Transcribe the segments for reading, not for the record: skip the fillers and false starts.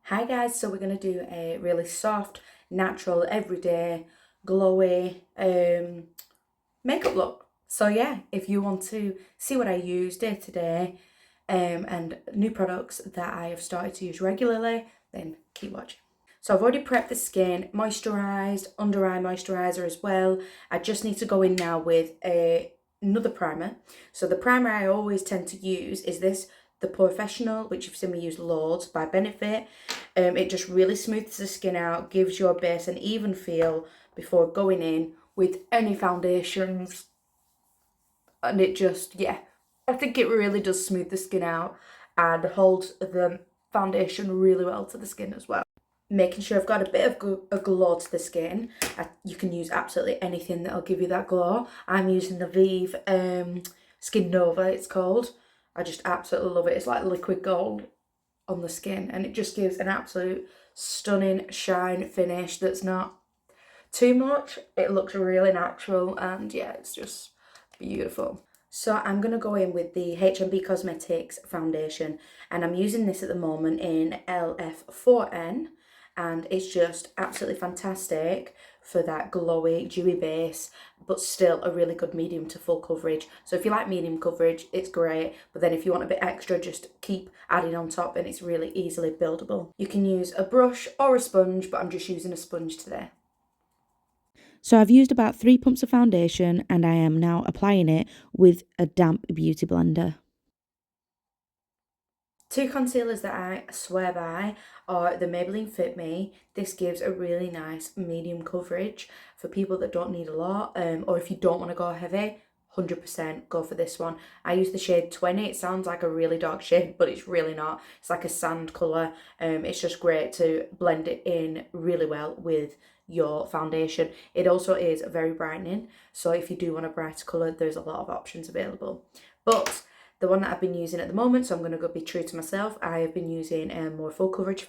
Hi guys, so we're going to do a really soft, natural, everyday, glowy makeup look. So yeah, if you want to see what I use day to day and new products that I have started to use regularly, then keep watching. So I've already prepped the skin, moisturised, under eye moisturiser as well. I just need to go in now with another primer. So the primer I always tend to use is this, the Professional, which you've seen me use loads, by Benefit. It just really smooths the skin out, gives your base an even feel before going in with any foundations. And it just, yeah, I think it really does smooth the skin out and holds the foundation really well to the skin as well. Making sure I've got a bit of a glow to the skin. You can use absolutely anything that'll give you that glow. I'm using the Vive Skin Nova, it's called. I just absolutely love it. It's like liquid gold on the skin, and it just gives an absolute stunning shine finish that's not too much. It looks really natural, and yeah, it's just beautiful. So I'm going to go in with the H&B Cosmetics foundation, and I'm using this at the moment in LF4N, and it's just absolutely fantastic for that glowy, dewy base, but still a really good medium to full coverage. So if you like medium coverage, it's great, but then if you want a bit extra, just keep adding on top, and it's really easily buildable. You can use a brush or a sponge, but I'm just using a sponge today. So I've used about 3 pumps of foundation and I am now applying it with a damp beauty blender. Two concealers that I swear by are the Maybelline Fit Me. This gives a really nice medium coverage for people that don't need a lot, or if you don't want to go heavy, 100% go for this one. I use the shade 20. It sounds like a really dark shade, but it's really not. It's like a sand colour. It's just great to blend it in really well with your foundation. It also is very brightening, so if you do want a brighter colour, there's a lot of options available. But the one that I've been using at the moment, so I'm going to go be true to myself, I have been using a more full coverage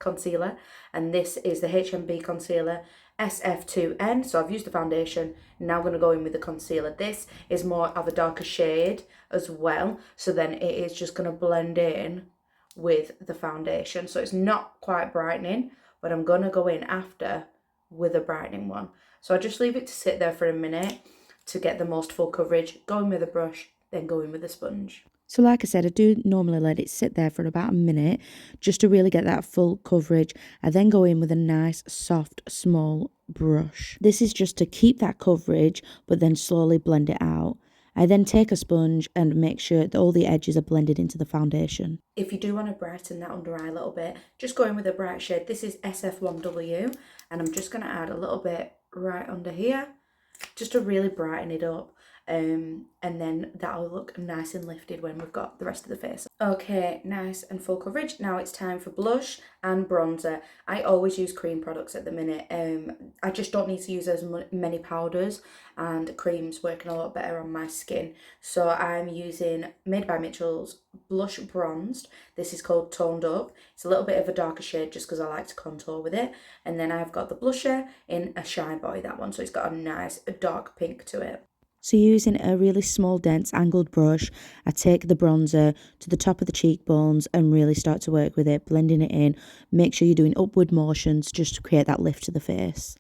concealer, and this is the H&B Concealer SF2N. So I've used the foundation, now I'm going to go in with the concealer. This is more of a darker shade as well, so then it is just going to blend in with the foundation. So it's not quite brightening, but I'm going to go in after with a brightening one. So I just leave it to sit there for a minute to get the most full coverage, go in with a brush, then go in with a sponge. So like I said, I do normally let it sit there for about a minute just to really get that full coverage. I then go in with a nice, soft, small brush. This is just to keep that coverage, but then slowly blend it out. I then take a sponge and make sure that all the edges are blended into the foundation. If you do want to brighten that under eye a little bit, just go in with a bright shade. This is SF1W, and I'm just going to add a little bit right under here, just to really brighten it up. And then that'll look nice and lifted when we've got the rest of the face. Okay, nice and full coverage. Now it's time for blush and bronzer. I always use cream products at the minute. I just don't need to use as many powders, and creams working a lot better on my skin. So I'm using Made by Mitchell's Blush Bronzed. This is called Toned Up. It's a little bit of a darker shade just because I like to contour with it. And then I've got the blusher in a Shine Boy, that one. So it's got a nice dark pink to it. So using a really small, dense, angled brush, I take the bronzer to the top of the cheekbones and really start to work with it, blending it in. Make sure you're doing upward motions just to create that lift to the face.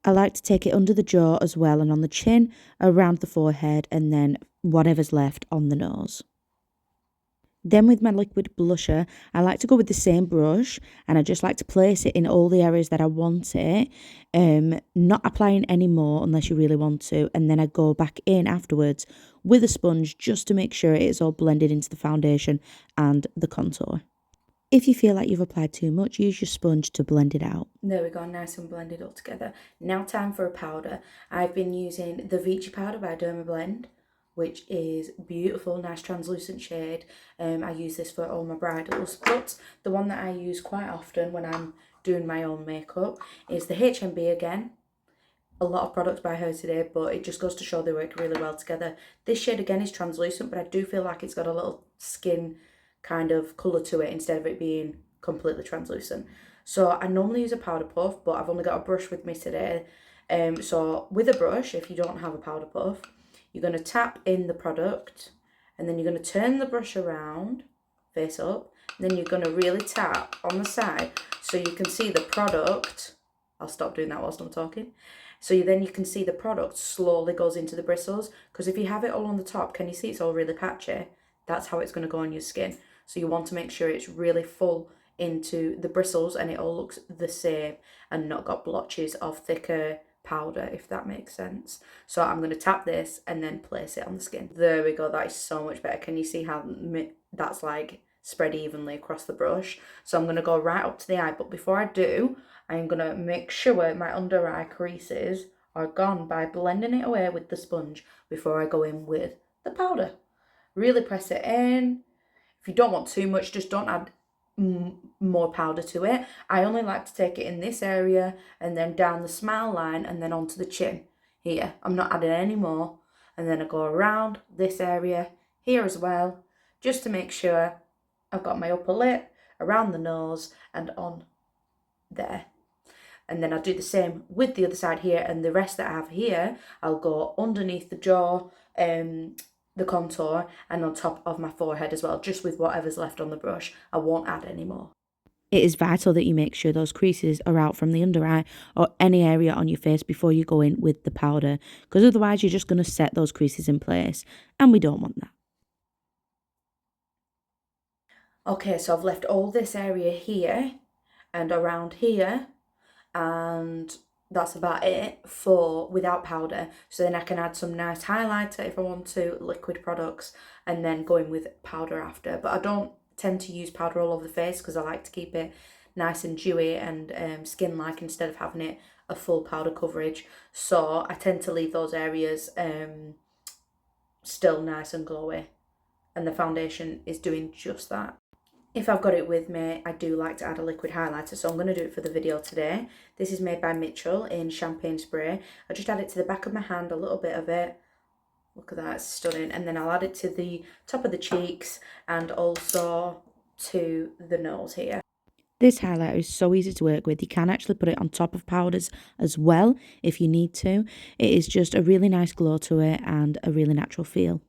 I like to take it under the jaw as well and on the chin, around the forehead, and then whatever's left on the nose. Then with my liquid blusher, I like to go with the same brush and I just like to place it in all the areas that I want it, not applying any more unless you really want to, and then I go back in afterwards with a sponge just to make sure it is all blended into the foundation and the contour. If you feel like you've applied too much, use your sponge to blend it out. There we go, nice and blended all together. Now time for a powder. I've been using the Vici powder by Dermablend, which is beautiful, nice translucent shade. I use this for all my bridals, but the one that I use quite often when I'm doing my own makeup is the H&B again. A lot of products by her today, but it just goes to show they work really well together. This shade again is translucent, but I do feel like it's got a little skin kind of colour to it instead of it being completely translucent. So I normally use a powder puff, but I've only got a brush with me today. So with a brush, if you don't have a powder puff, you're going to tap in the product, and then you're going to turn the brush around, face up, Then you're going to really tap on the side so you can see the product. I'll stop doing that whilst I'm talking. So then you can see the product slowly goes into the bristles, because if you have it all on the top, can you see it's all really patchy? That's how it's going to go on your skin. So you want to make sure it's really full into the bristles and it all looks the same and not got blotches of thicker powder, if that makes sense. So I'm going to tap this and then place it on the skin. There we go. That is so much better. Can you see how that's like spread evenly across the brush? So I'm going to go right up to the eye, but before I do, I'm going to make sure my under eye creases are gone by blending it away with the sponge before I go in with the powder. Really press it in. If you don't want too much, just don't add more powder to it. I only like to take it in this area and then down the smile line and then onto the chin here. I'm not adding any more. And then I go around this area here as well, just to make sure I've got my upper lip, around the nose and on there. And then I'll do the same with the other side here, and the rest that I have here, I'll go underneath the jaw, the contour, and on top of my forehead as well, just with whatever's left on the brush. I won't add any more. It is vital that you make sure those creases are out from the under eye or any area on your face before you go in with the powder, because otherwise you're just going to set those creases in place, and we don't want that. Okay, so I've left all this area here and around here, and that's about it for without powder. So then I can add some nice highlighter if I want to, liquid products, and then go in with powder after. But I don't tend to use powder all over the face because I like to keep it nice and dewy and skin-like instead of having it a full powder coverage. So I tend to leave those areas still nice and glowy, and the foundation is doing just that. If I've got it with me, I do like to add a liquid highlighter, so I'm going to do it for the video today. This is made by Mitchell in Champagne Spray. I just add it to the back of my hand, a little bit of it. Look at that, it's stunning. And then I'll add it to the top of the cheeks and also to the nose here. This highlighter is so easy to work with. You can actually put it on top of powders as well if you need to. It is just a really nice glow to it and a really natural feel.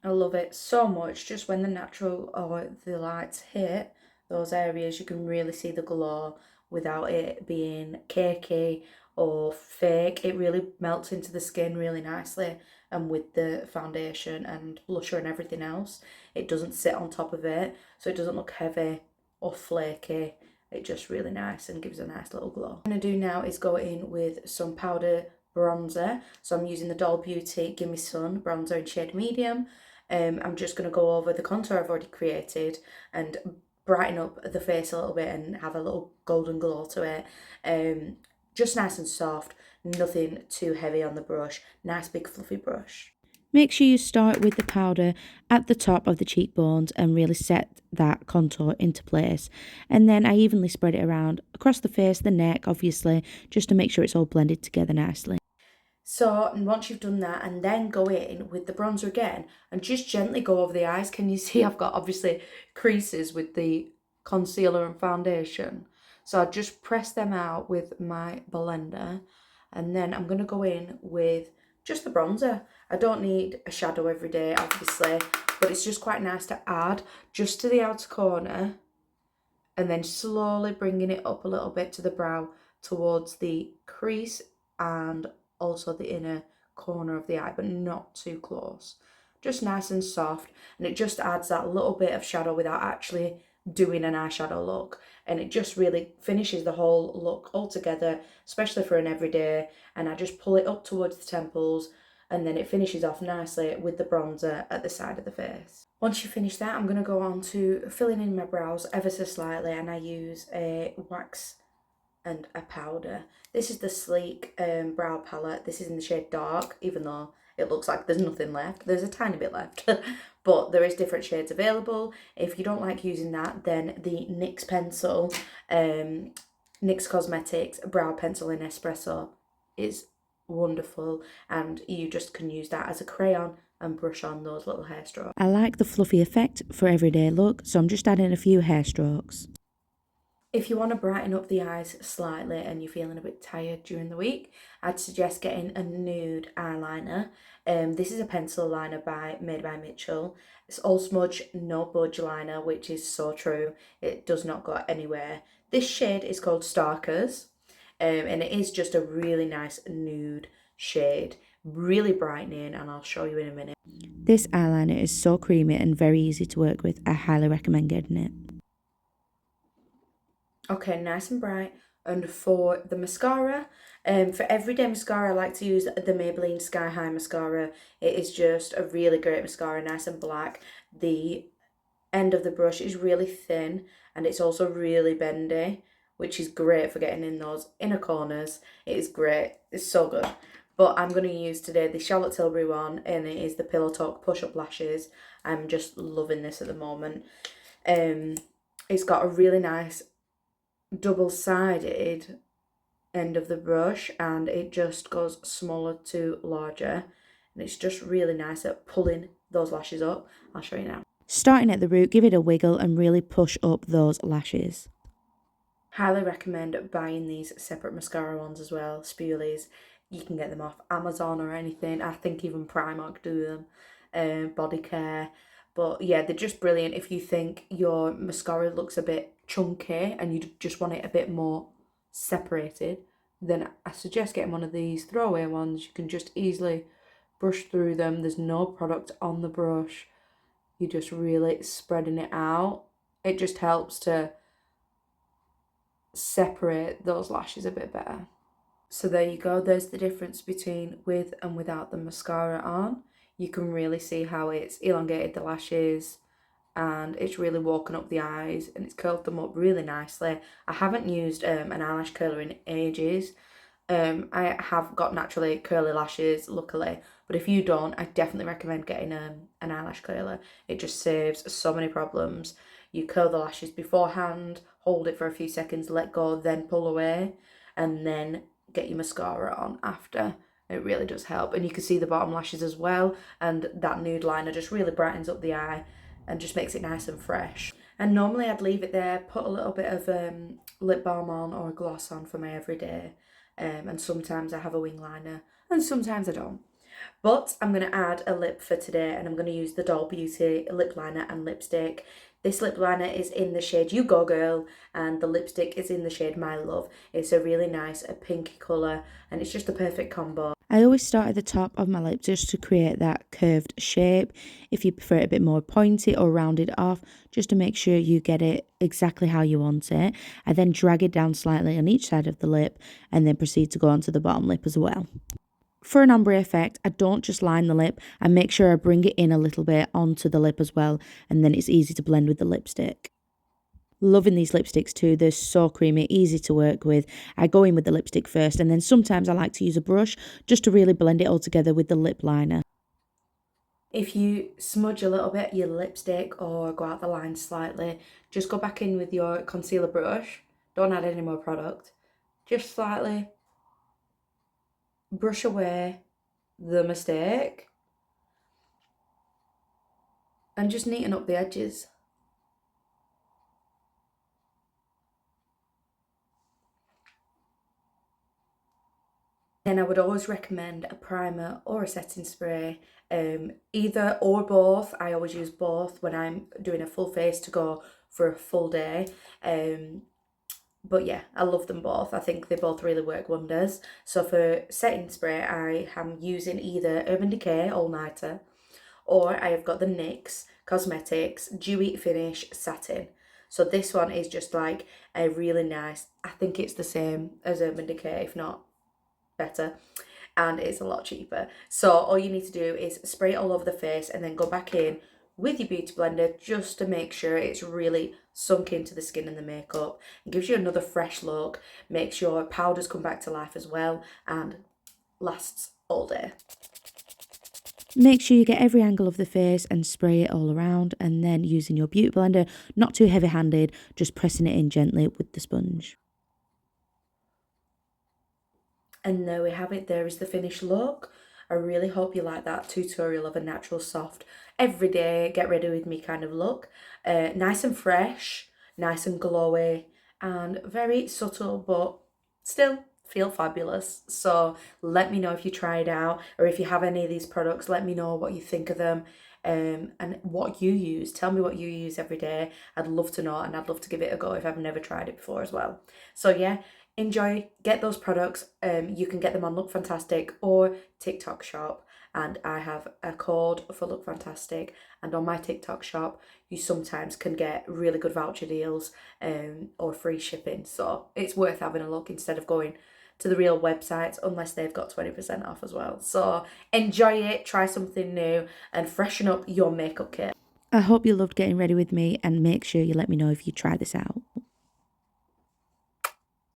I love it so much. Just when the natural or the lights hit those areas, you can really see the glow without it being cakey or fake. It really melts into the skin really nicely, and with the foundation and blusher and everything else, it doesn't sit on top of it, so it doesn't look heavy or flaky. It's just really nice and gives a nice little glow. What I'm going to do now is go in with some powder bronzer. So I'm using the Doll Beauty Gimme Sun bronzer in shade medium. I'm just going to go over the contour I've already created and brighten up the face a little bit and have a little golden glow to it. Just nice and soft, nothing too heavy on the brush. Nice big fluffy brush. Make sure you start with the powder at the top of the cheekbones and really set that contour into place. And then I evenly spread it around across the face, the neck, obviously, just to make sure it's all blended together nicely. So once you've done that, and then go in with the bronzer again and just gently go over the eyes. Can you see I've got obviously creases with the concealer and foundation? So I just press them out with my blender, and then I'm going to go in with just the bronzer. I don't need a shadow every day, obviously, but it's just quite nice to add just to the outer corner, and then slowly bringing it up a little bit to the brow towards the crease and also the inner corner of the eye, but not too close. Just nice and soft, and it just adds that little bit of shadow without actually doing an eyeshadow look, and it just really finishes the whole look all together, especially for an everyday. And I just pull it up towards the temples, and then it finishes off nicely with the bronzer at the side of the face. Once you finish that, I'm going to go on to filling in my brows ever so slightly, and I use a wax and a powder. This is the Sleek brow palette. This is in the shade Dark, even though it looks like there's nothing left. There's a tiny bit left, but there is different shades available. If you don't like using that, then the NYX pencil, NYX Cosmetics brow pencil in espresso is wonderful, and you just can use that as a crayon and brush on those little hair strokes. I like the fluffy effect for everyday look, so I'm just adding a few hair strokes. If you want to brighten up the eyes slightly and you're feeling a bit tired during the week, I'd suggest getting a nude eyeliner. This is a pencil liner made by Mitchell. It's all smudge, no budge liner, which is so true. It does not go anywhere. This shade is called Starkers, and it is just a really nice nude shade, really brightening, and I'll show you in a minute. This eyeliner is so creamy and very easy to work with. I highly recommend getting it. Okay, nice and bright. And for the mascara, for everyday mascara, I like to use the Maybelline Sky High mascara. It is just a really great mascara, nice and black. The end of the brush is really thin and it's also really bendy, which is great for getting in those inner corners. It is great. It's so good. But I'm going to use today the Charlotte Tilbury one, and it is the Pillow Talk Push-Up Lashes. I'm just loving this at the moment. It's got a really nice double-sided end of the brush, and it just goes smaller to larger, and it's just really nice at pulling those lashes up. I'll show you now. Starting at the root, give it a wiggle and really push up those lashes. Highly recommend buying these separate mascara ones as well, Spoolies. You can get them off Amazon or anything. I think even Primark do them, Body Care. But yeah, they're just brilliant if you think your mascara looks a bit chunky and you just want it a bit more separated. Then I suggest getting one of these throwaway ones. You can just easily brush through them. There's no product on the brush. You're just really spreading it out. It just helps to separate those lashes a bit better. So there you go, there's the difference between with and without the mascara on. You can really see how it's elongated the lashes and it's really woken up the eyes and it's curled them up really nicely. I haven't used an eyelash curler in ages. I have got naturally curly lashes, luckily, but if you don't, I definitely recommend getting an eyelash curler. It just saves so many problems. You curl the lashes beforehand, hold it for a few seconds, let go, then pull away, and then get your mascara on after. It really does help. And you can see the bottom lashes as well, and that nude liner just really brightens up the eye and just makes it nice and fresh. And normally I'd leave it there, put a little bit of lip balm on or a gloss on for my everyday. And sometimes I have a wing liner and sometimes I don't. But I'm going to add a lip for today, and I'm going to use the Doll Beauty lip liner and lipstick. This lip liner is in the shade You Go Girl, and the lipstick is in the shade My Love. It's a really nice pinky colour, and it's just a perfect combo. I always start at the top of my lip just to create that curved shape. If you prefer it a bit more pointy or rounded off, just to make sure you get it exactly how you want it. I then drag it down slightly on each side of the lip and then proceed to go onto the bottom lip as well. For an ombre effect, I don't just line the lip, I make sure I bring it in a little bit onto the lip as well, and then it's easy to blend with the lipstick. Loving these lipsticks too, they're so creamy, easy to work with. I go in with the lipstick first, and then sometimes I like to use a brush just to really blend it all together with the lip liner. If you smudge a little bit your lipstick or go out the line slightly, just go back in with your concealer brush. Don't add any more product. Just slightly brush away the mistake and just neaten up the edges. Then I would always recommend a primer or a setting spray, either or both. I always use both when I'm doing a full face to go for a full day. But yeah, I love them both. I think they both really work wonders. So for setting spray, I am using either Urban Decay All Nighter, or I have got the NYX Cosmetics Dewy Finish Satin. So this one is just like a really nice, I think it's the same as Urban Decay, if not better, and it's a lot cheaper. So all you need to do is spray it all over the face and then go back in with your beauty blender just to make sure it's really sunk into the skin and the makeup. It gives you another fresh look, makes your powders come back to life as well, and lasts all day. Make sure you get every angle of the face and spray it all around, and then using your beauty blender, not too heavy handed, just pressing it in gently with the sponge. And there we have it, there is the finished look. I really hope you like that tutorial of a natural soft, everyday, get ready with me kind of look. Nice and fresh, nice and glowy, and very subtle, but still feel fabulous. So let me know if you try it out, or if you have any of these products, let me know what you think of them, and what you use. Tell me what you use every day. I'd love to know, and I'd love to give it a go if I've never tried it before as well. So yeah, enjoy, get those products. You can get them on Look Fantastic or TikTok shop, and I have a code for Look Fantastic, and on my TikTok shop you sometimes can get really good voucher deals, or free shipping, so it's worth having a look instead of going to the real websites, unless they've got 20% off as well. So enjoy it, try something new, and freshen up your makeup kit. I hope you loved getting ready with me, and make sure you let me know if you try this out.